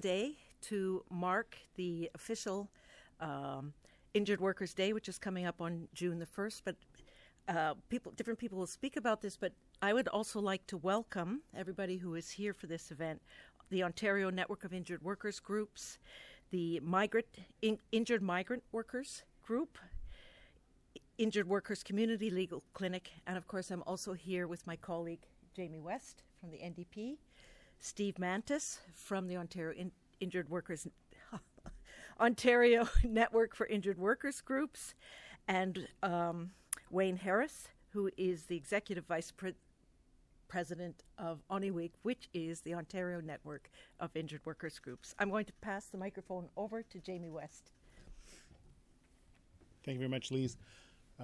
Day to mark the official Injured Workers Day, which is coming up on June the 1st. But different people will speak about this, but I would also like to welcome everybody who is here for this event. The Ontario Network of Injured Workers Groups, the Injured Migrant Workers Group, Injured Workers Community Legal Clinic, and of course I'm also here with my colleague Jamie West from the NDP, Steve Mantis from the Ontario Network for Injured Workers Groups, and Wayne Harris, who is the Executive Vice President of ONIWG, which is the Ontario Network of Injured Workers Groups. I'm going to pass the microphone over to Jamie West. Thank you very much, Lise.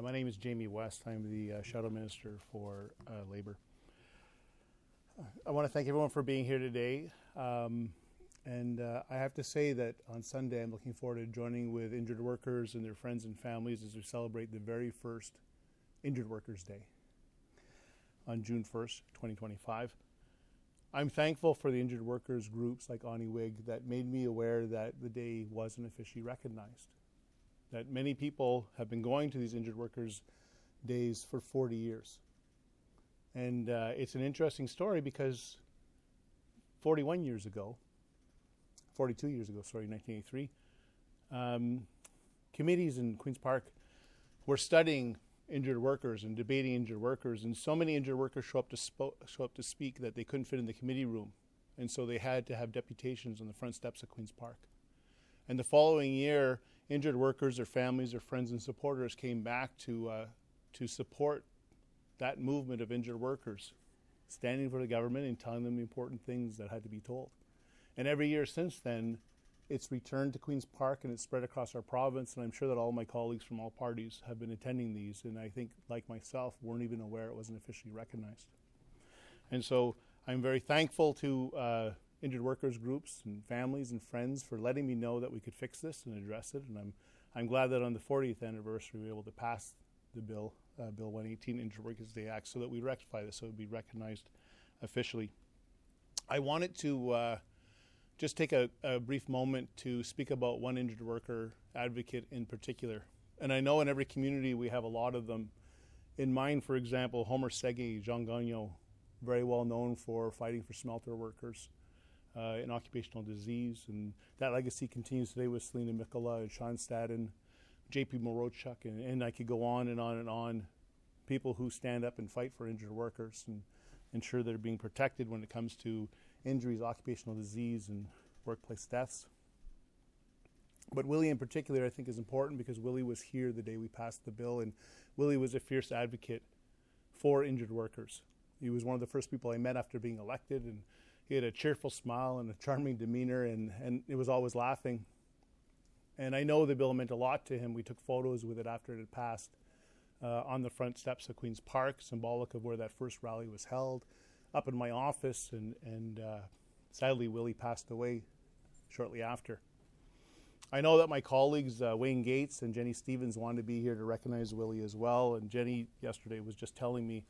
My name is Jamie West. I'm the Shadow Minister for Labour. I want to thank everyone for being here today. And I have to say that on Sunday, I'm looking forward to joining with injured workers and their friends and families as we celebrate the very first Injured Workers Day on June 1st, 2025. I'm thankful for the injured workers groups like ONIWG that made me aware that the day wasn't officially recognized, that many people have been going to these injured workers days for 40 years. And it's an interesting story because 42 years ago, 1983, committees in Queen's Park were studying injured workers and debating injured workers, and so many injured workers show up to speak that they couldn't fit in the committee room, and so they had to have deputations on the front steps of Queen's Park. And the following year, injured workers, their families, their friends and supporters came back to support that movement of injured workers, standing for the government and telling them the important things that had to be told. And every year since then, it's returned to Queen's Park and it's spread across our province, and I'm sure that all my colleagues from all parties have been attending these, and I think, like myself, weren't even aware it wasn't officially recognized. And so I'm very thankful to injured workers groups and families and friends for letting me know that we could fix this and address it, and I'm glad that on the 40th anniversary we were able to pass the bill, Bill 118, Injured Workers Day Act, so that we rectify this, so it would be recognized officially. I wanted to just take a brief moment to speak about one injured worker advocate in particular. And I know in every community we have a lot of them. In mine, for example, Homer Segi, Jean Gagnon, very well known for fighting for smelter workers in occupational disease. And that legacy continues today with Selena Mikula and Sean Stadden, J.P. Morochuk, and I could go on and on and on. People who stand up and fight for injured workers and ensure they're being protected when it comes to injuries, occupational disease, and workplace deaths. But Willie in particular I think is important because Willie was here the day we passed the bill, and Willie was a fierce advocate for injured workers. He was one of the first people I met after being elected, and he had a cheerful smile and a charming demeanor, and it was always laughing. And I know the bill meant a lot to him. We took photos with it after it had passed on the front steps of Queen's Park, symbolic of where that first rally was held, up in my office, and sadly Willie passed away shortly after. I know that my colleagues Wayne Gates and Jenny Stevens wanted to be here to recognize Willie as well, and Jenny yesterday was just telling me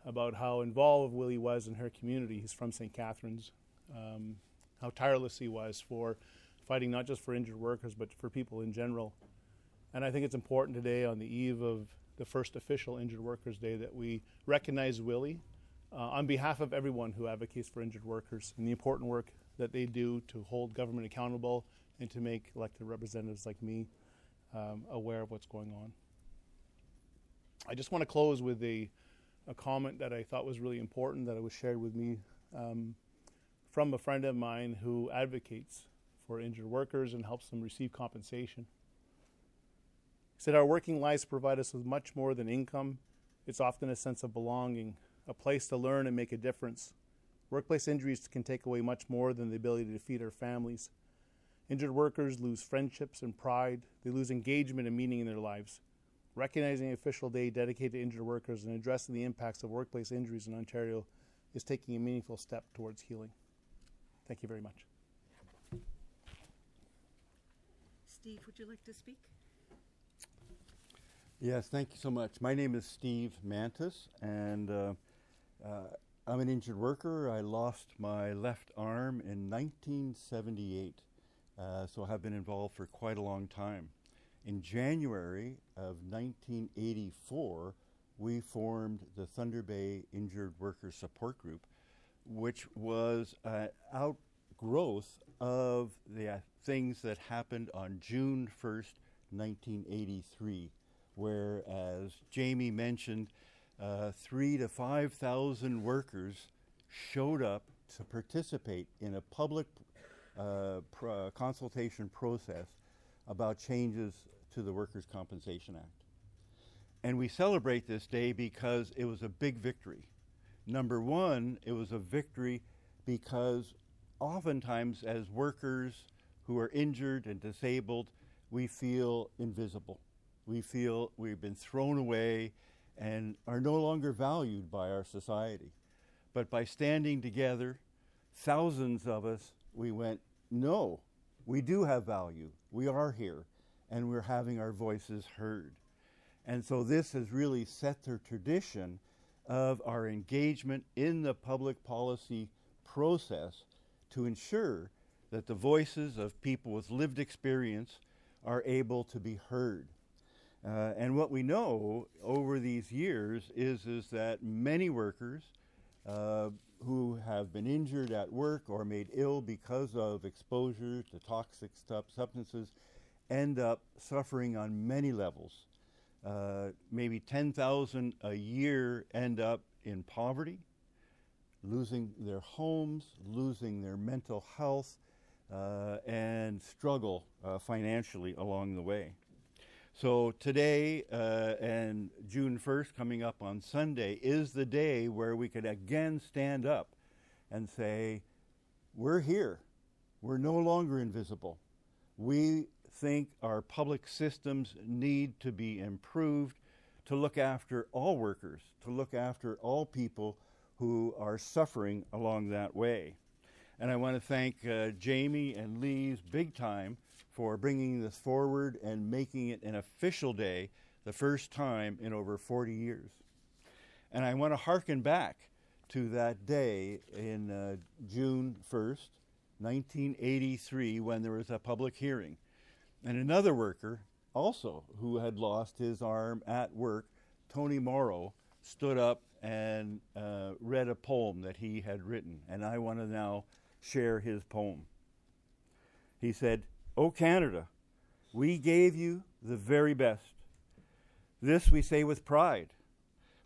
about how involved Willie was in her community. He's from St. Catharines, how tireless he was for fighting not just for injured workers but for people in general. And I think it's important today on the eve of the first official Injured Workers Day that we recognize Willie on behalf of everyone who advocates for injured workers and the important work that they do to hold government accountable and to make elected representatives like me aware of what's going on. I just want to close with a comment that I thought was really important that was shared with me from a friend of mine who advocates for injured workers and helps them receive compensation. He said, "Our working lives provide us with much more than income. It's often a sense of belonging, a place to learn and make a difference. Workplace injuries can take away much more than the ability to feed our families. Injured workers lose friendships and pride. They lose engagement and meaning in their lives. Recognizing an official day dedicated to injured workers and addressing the impacts of workplace injuries in Ontario is taking a meaningful step towards healing." Thank you very much. Steve, would you like to speak? Yes, thank you so much. My name is Steve Mantis, and I'm an injured worker. I lost my left arm in 1978, so I have been involved for quite a long time. In January of 1984, we formed the Thunder Bay Injured Workers Support Group, which was an outgrowth of the things that happened on June 1st, 1983, where, as Jamie mentioned, 3,000 to 5,000 workers showed up to participate in a public consultation process about changes to the Workers' Compensation Act. And we celebrate this day because it was a big victory. Number one, it was a victory because oftentimes as workers who are injured and disabled, we feel invisible. We feel we've been thrown away and are no longer valued by our society. But by standing together, thousands of us, we went, no, we do have value. We are here, and we're having our voices heard. And so this has really set the tradition of our engagement in the public policy process to ensure that the voices of people with lived experience are able to be heard. And what we know over these years is that many workers who have been injured at work or made ill because of exposure to toxic substances end up suffering on many levels. Maybe 10,000 a year end up in poverty, losing their homes, losing their mental health, and struggle financially along the way. So today and June 1st, coming up on Sunday, is the day where we could again stand up and say, we're here. We're no longer invisible. We think our public systems need to be improved to look after all workers, to look after all people who are suffering along that way. And I want to thank Jamie and Lee's big time for bringing this forward and making it an official day, the first time in over 40 years. And I want to hearken back to that day in June 1st, 1983, when there was a public hearing. And another worker, also who had lost his arm at work, Tony Morrow, stood up and read a poem that he had written. And I want to now share his poem. He said, "O Canada, we gave you the very best. This we say with pride.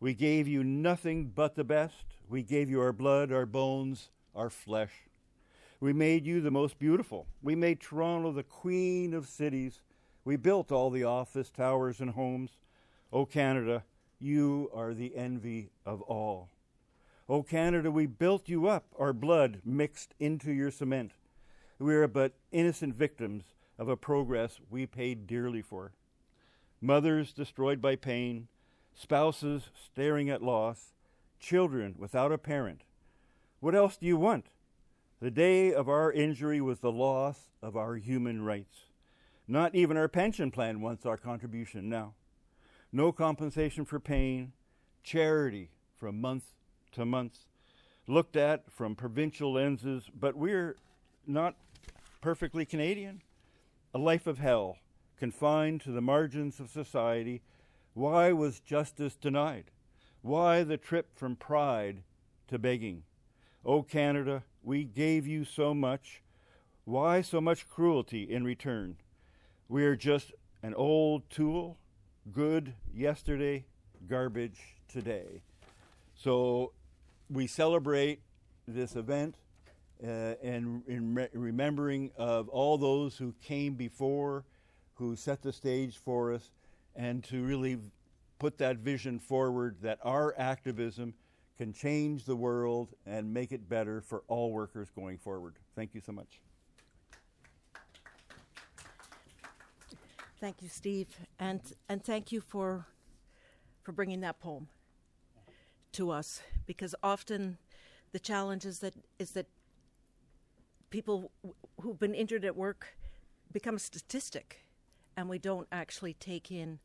We gave you nothing but the best. We gave you our blood, our bones, our flesh. We made you the most beautiful. We made Toronto the queen of cities. We built all the office towers and homes. O Canada, you are the envy of all. O Canada, we built you up, our blood mixed into your cement. We are but innocent victims of a progress we paid dearly for. Mothers destroyed by pain, spouses staring at loss, children without a parent. What else do you want? The day of our injury was the loss of our human rights. Not even our pension plan wants our contribution now. No compensation for pain, charity from month to month, looked at from provincial lenses, but we're not perfectly Canadian. A life of hell, confined to the margins of society. Why was justice denied? Why the trip from pride to begging? O Canada, we gave you so much. Why so much cruelty in return? We are just an old tool, good yesterday, garbage today. So we celebrate this event and in remembering of all those who came before, who set the stage for us, and to really put that vision forward that our activism can change the world and make it better for all workers going forward. Thank you so much. Thank you, Steve, and thank you for bringing that poem to us, because often the challenge is that people who've been injured at work become a statistic, and we don't actually take in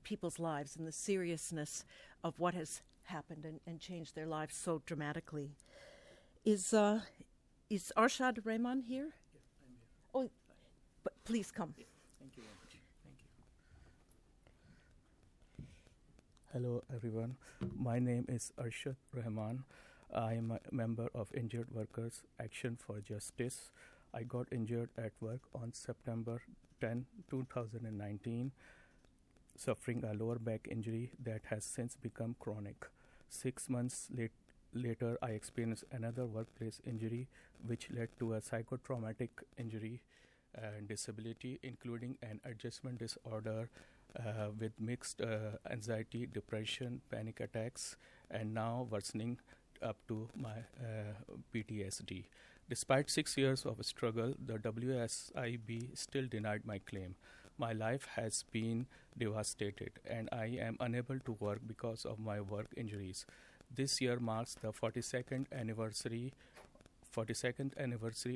people's lives and the seriousness of what has happened and changed their lives so dramatically. Is Arshad Rahman here? Yeah, I'm here. Oh, but please come. Yeah, thank you very much. Thank you. Hello, everyone. My name is Arshad Rahman. I am a member of Injured Workers Action for Justice. I got injured at work on September 10, 2019, suffering a lower back injury that has since become chronic. 6 months later, I experienced another workplace injury, which led to a psychotraumatic injury and disability, including an adjustment disorder with mixed anxiety, depression, panic attacks, and now worsening up to my PTSD. Despite 6 years of struggle, the WSIB still denied my claim. My life has been devastated, and I am unable to work because of my work injuries. This year marks the 42nd anniversary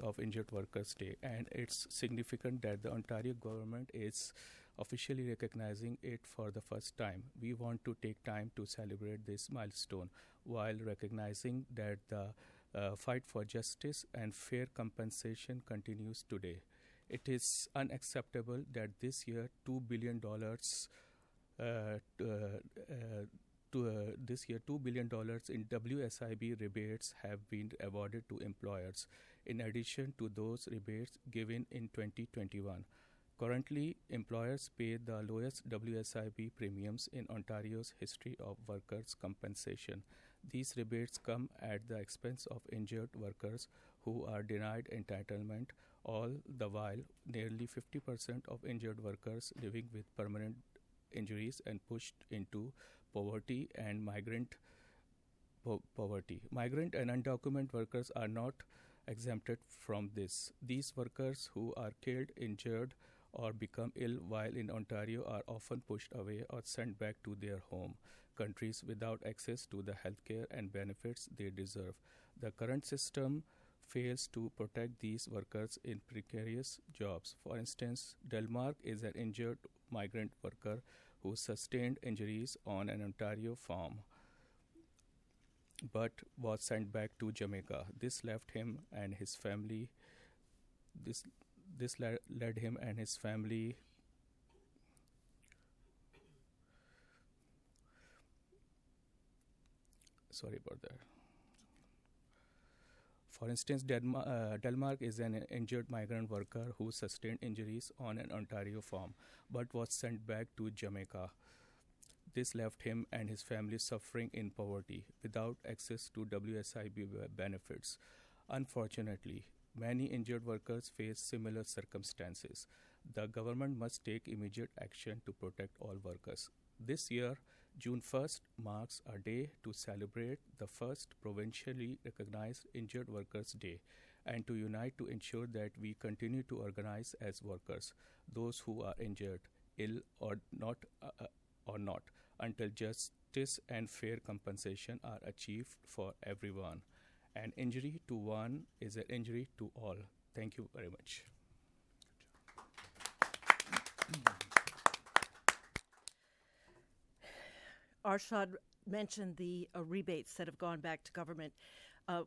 of Injured Workers Day, and it's significant that the Ontario government is officially recognizing it for the first time. We want to take time to celebrate this milestone while recognizing that the fight for justice and fair compensation continues today. It is unacceptable that this year $2 billion in WSIB rebates have been awarded to employers, in addition to those rebates given in 2021. Currently, employers pay the lowest WSIB premiums in Ontario's history of workers' compensation. These rebates come at the expense of injured workers who are denied entitlement. All the while, nearly 50% of injured workers living with permanent injuries and pushed into poverty and migrant poverty. Migrant and undocumented workers are not exempted from this. These workers who are killed, injured, or become ill while in Ontario are often pushed away or sent back to their home countries without access to the healthcare and benefits they deserve. The current system fails to protect these workers in precarious jobs. For instance, Delmark is an injured migrant worker who sustained injuries on an Ontario farm but was sent back to Jamaica. This left him and his family. This led him and his family sorry about that. For instance, Delmark is an injured migrant worker who sustained injuries on an Ontario farm but was sent back to Jamaica. This left him and his family suffering in poverty without access to WSIB benefits. Unfortunately, many injured workers face similar circumstances. The government must take immediate action to protect all workers. This year, June 1st marks a day to celebrate the first provincially recognized Injured Workers Day and to unite to ensure that we continue to organize as workers, those who are injured, ill or not, until justice and fair compensation are achieved for everyone. An injury to one is an injury to all. Thank you very much. Arshad mentioned the rebates that have gone back to government.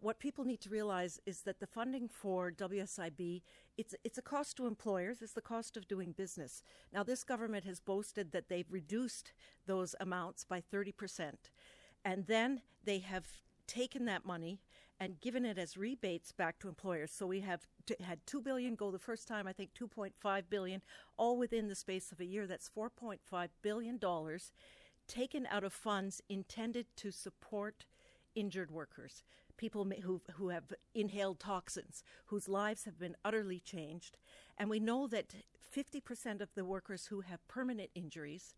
What people need to realize is that the funding for WSIB, it's a cost to employers. It's the cost of doing business. Now, this government has boasted that they've reduced those amounts by 30%. And then they have taken that money and given it as rebates back to employers. So we have had $2 billion go the first time, I think $2.5 billion, all within the space of a year. That's $4.5 billion taken out of funds intended to support injured workers, people who have inhaled toxins, whose lives have been utterly changed. And we know that 50% of the workers who have permanent injuries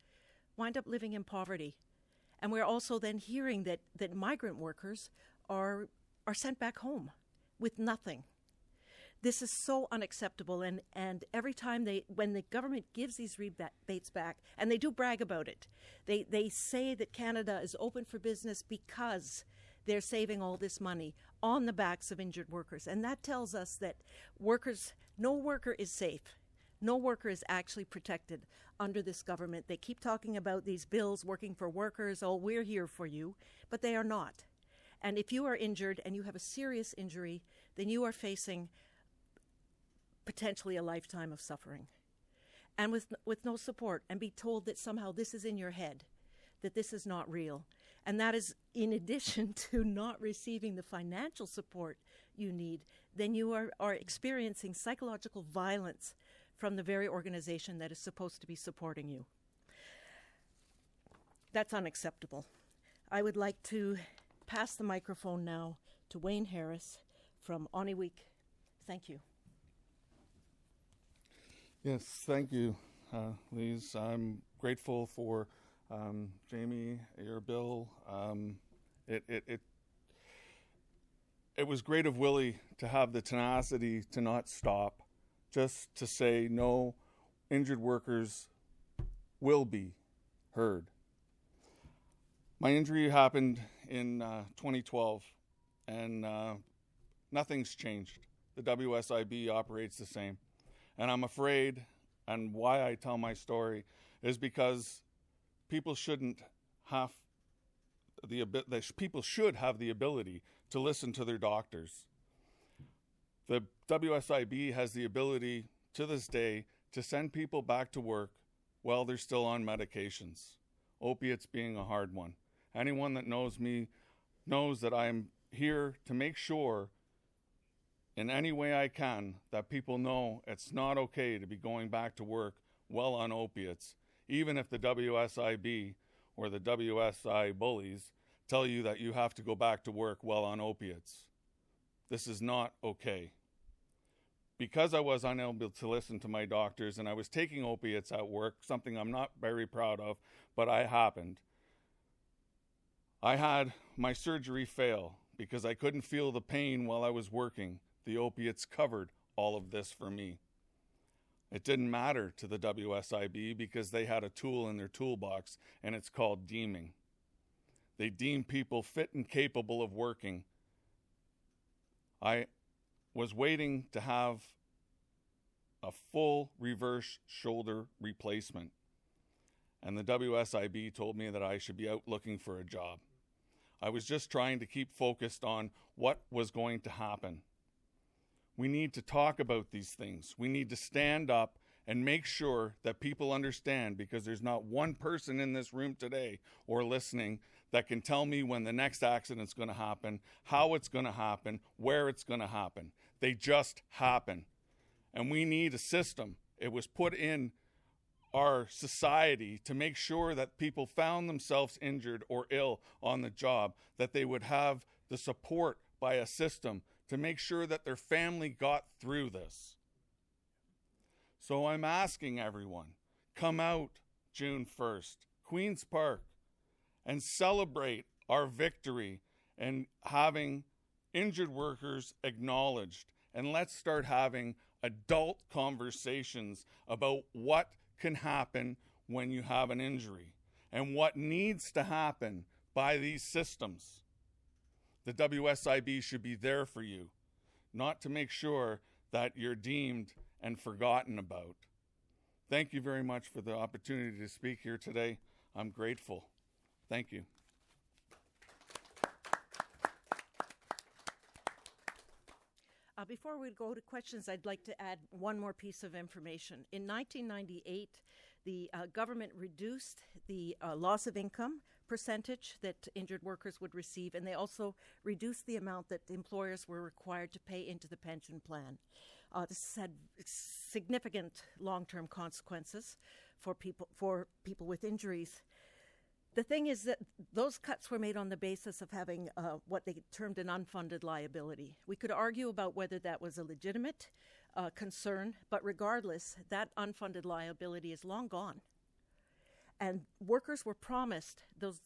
wind up living in poverty. And we're also then hearing that migrant workers are sent back home with nothing. This is so unacceptable, and every time when the government gives these rebates back, and they do brag about it, they say that Canada is open for business because they're saving all this money on the backs of injured workers. And that tells us that no worker is safe No worker is actually protected under this government. They keep talking about these bills working for workers. Oh, we're here for you. But they are not. And if you are injured and you have a serious injury, then you are facing potentially a lifetime of suffering. And with no support, and be told that somehow this is in your head, that this is not real. And that is in addition to not receiving the financial support you need, then you are experiencing psychological violence from the very organization that is supposed to be supporting you. That's unacceptable. I would like to pass the microphone now to Wayne Harris from ONIWG. Thank you. Yes, thank you, Lise. I'm grateful for Jamie, your bill. It was great of Willie to have the tenacity to not stop, just to say no, injured workers will be heard. My injury happened in 2012, and nothing's changed. The WSIB operates the same. And I'm afraid, and why I tell my story, is because people shouldn't have people should have the ability to listen to their doctors. The WSIB has the ability to this day to send people back to work while they're still on medications, opiates being a hard one. Anyone that knows me knows that I'm here to make sure in any way I can that people know it's not okay to be going back to work well on opiates, even if the WSIB or the WSI bullies tell you that you have to go back to work well on opiates. This is not okay. Because I was unable to listen to my doctors and I was taking opiates at work, something I'm not very proud of, but I happened. I had my surgery fail because I couldn't feel the pain while I was working. The opiates covered all of this for me. It didn't matter to the WSIB because they had a tool in their toolbox, and it's called deeming. They deem people fit and capable of working. I was waiting to have a full reverse shoulder replacement, and the WSIB told me that I should be out looking for a job. I was just trying to keep focused on what was going to happen. We need to talk about these things. We need to stand up and make sure that people understand, because there's not one person in this room today or listening that can tell me when the next accident's going to happen, how it's going to happen, where it's going to happen. They just happen. And we need a system. It was put in our society to make sure that people found themselves injured or ill on the job, that they would have the support by a system to make sure that their family got through this. So I'm asking everyone, come out June 1st, Queen's Park, and celebrate our victory and having injured workers acknowledged. And let's start having adult conversations about what can happen when you have an injury and what needs to happen by these systems. The WSIB should be there for you, not to make sure that you're deemed and forgotten about. Thank you very much for the opportunity to speak here today. I'm grateful. Thank you. Before we go to questions, I'd like to add one more piece of information. In 1998, the government reduced the loss of income percentage that injured workers would receive, and they also reduced the amount that employers were required to pay into the pension plan. This had significant long-term consequences for people with injuries. The thing is that those cuts were made on the basis of having what they termed an unfunded liability. We could argue about whether that was a legitimate concern, but regardless, that unfunded liability is long gone. And workers were promised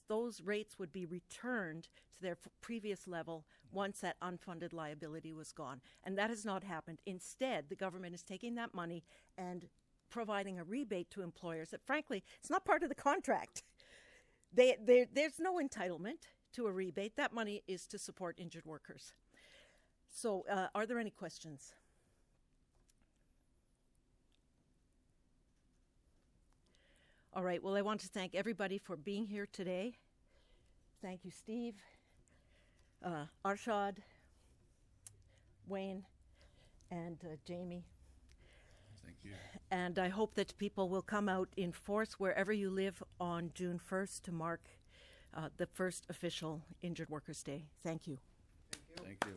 those rates would be returned to their previous level once that unfunded liability was gone. And that has not happened. Instead, the government is taking that money and providing a rebate to employers that, frankly, it's not part of the contract. There's no entitlement to a rebate. That money is to support injured workers. So are there any questions? All right, well, I want to thank everybody for being here today. Thank you, Steve, Arshad, Wayne, and Jamie. Thank you. And I hope that people will come out in force wherever you live on June 1st to mark the first official Injured Workers' Day. Thank you. Thank you.